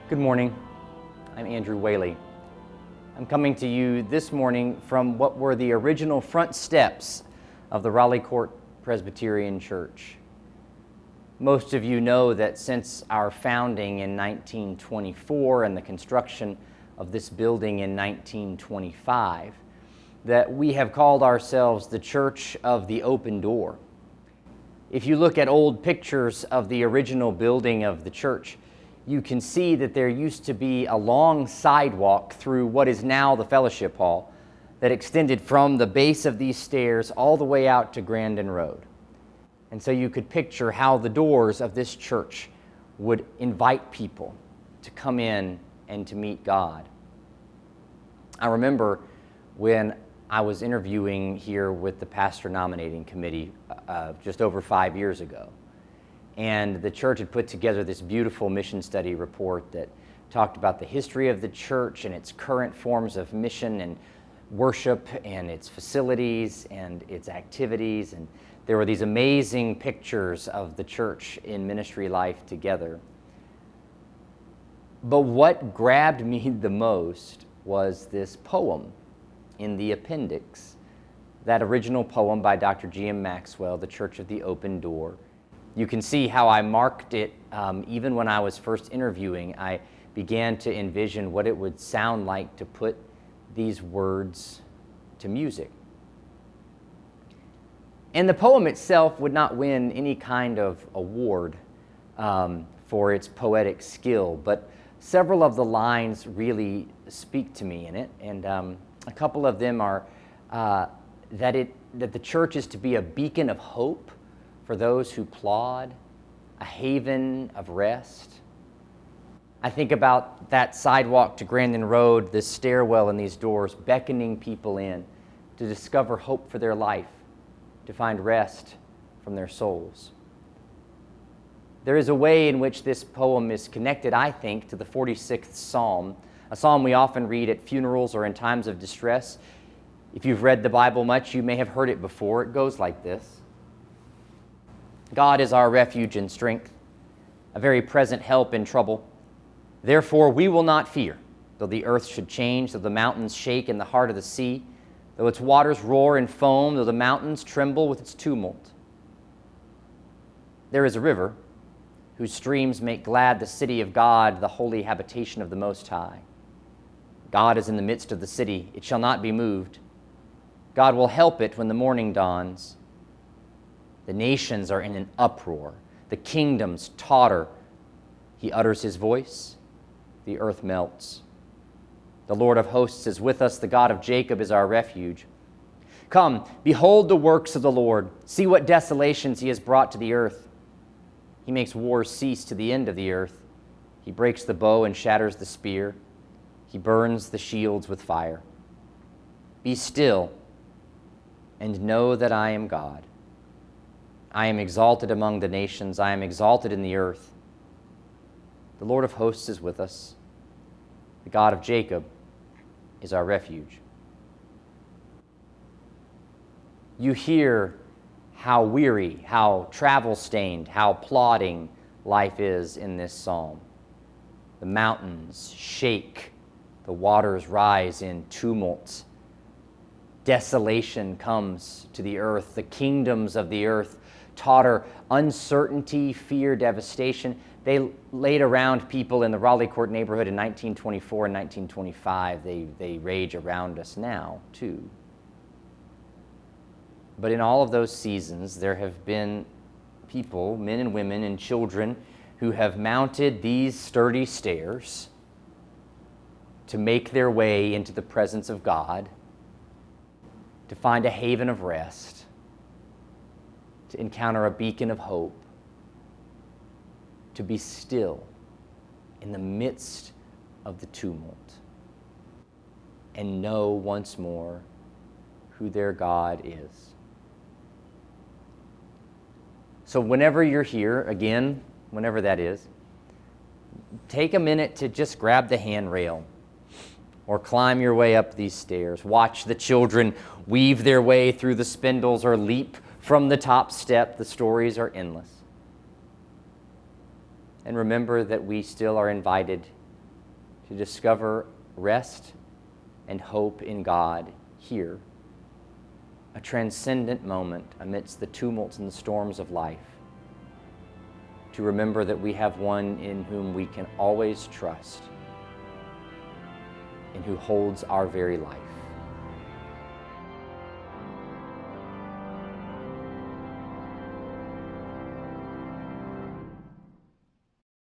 Good morning. I'm Andrew Whaley. I'm coming to you this morning from what were the original front steps of the Raleigh Court Presbyterian Church. Most of you know that since our founding in 1924 and the construction of this building in 1925, that we have called ourselves the Church of the Open Door. If you look at old pictures of the original building of the church, you can see that there used to be a long sidewalk through what is now the fellowship hall that extended from the base of these stairs all the way out to Grandin Road. And so you could picture how the doors of this church would invite people to come in and to meet God. I remember when I was interviewing here with the pastor nominating committee just over 5 years ago. And the church had put together this beautiful mission study report that talked about the history of the church and its current forms of mission and worship and its facilities and its activities. And there were these amazing pictures of the church in ministry life together. But what grabbed me the most was this poem in the appendix, that original poem by Dr. G.M. Maxwell, The Church of the Open Door. You can see how I marked it even when I was first interviewing. I began to envision what it would sound like to put these words to music. And the poem itself would not win any kind of award for its poetic skill, but several of the lines really speak to me in it. And a couple of them are that the church is to be a beacon of hope for those who plod, a haven of rest. I think about that sidewalk to Grandin Road, this stairwell and these doors beckoning people in to discover hope for their life, to find rest from their souls. There is a way in which this poem is connected, I think, to the 46th Psalm, a psalm we often read at funerals or in times of distress. If you've read the Bible much, you may have heard it before. It goes like this. God is our refuge and strength, a very present help in trouble. Therefore we will not fear, though the earth should change, though the mountains shake in the heart of the sea, though its waters roar and foam, though the mountains tremble with its tumult. There is a river whose streams make glad the city of God, the holy habitation of the Most High. God is in the midst of the city, it shall not be moved. God will help it when the morning dawns. The nations are in an uproar. The kingdoms totter. He utters his voice. The earth melts. The Lord of hosts is with us. The God of Jacob is our refuge. Come, behold the works of the Lord. See what desolations he has brought to the earth. He makes wars cease to the end of the earth. He breaks the bow and shatters the spear. He burns the shields with fire. Be still and know that I am God. I am exalted among the nations. I am exalted in the earth. The Lord of hosts is with us. The God of Jacob is our refuge. You hear how weary, how travel-stained, how plodding life is in this psalm. The mountains shake. The waters rise in tumult. Desolation comes to the earth. The kingdoms of the earth totter. Uncertainty, fear, devastation. They laid around people in the Raleigh Court neighborhood in 1924 and 1925. They rage around us now, too. But in all of those seasons, there have been people, men and women and children, who have mounted these sturdy stairs to make their way into the presence of God, to find a haven of rest, to encounter a beacon of hope, to be still in the midst of the tumult, and know once more who their God is. So whenever you're here, again, whenever that is, take a minute to just grab the handrail or climb your way up these stairs. Watch the children weave their way through the spindles or leap from the top step. The stories are endless. And remember that we still are invited to discover rest and hope in God here, a transcendent moment amidst the tumults and the storms of life, to remember that we have one in whom we can always trust and who holds our very life.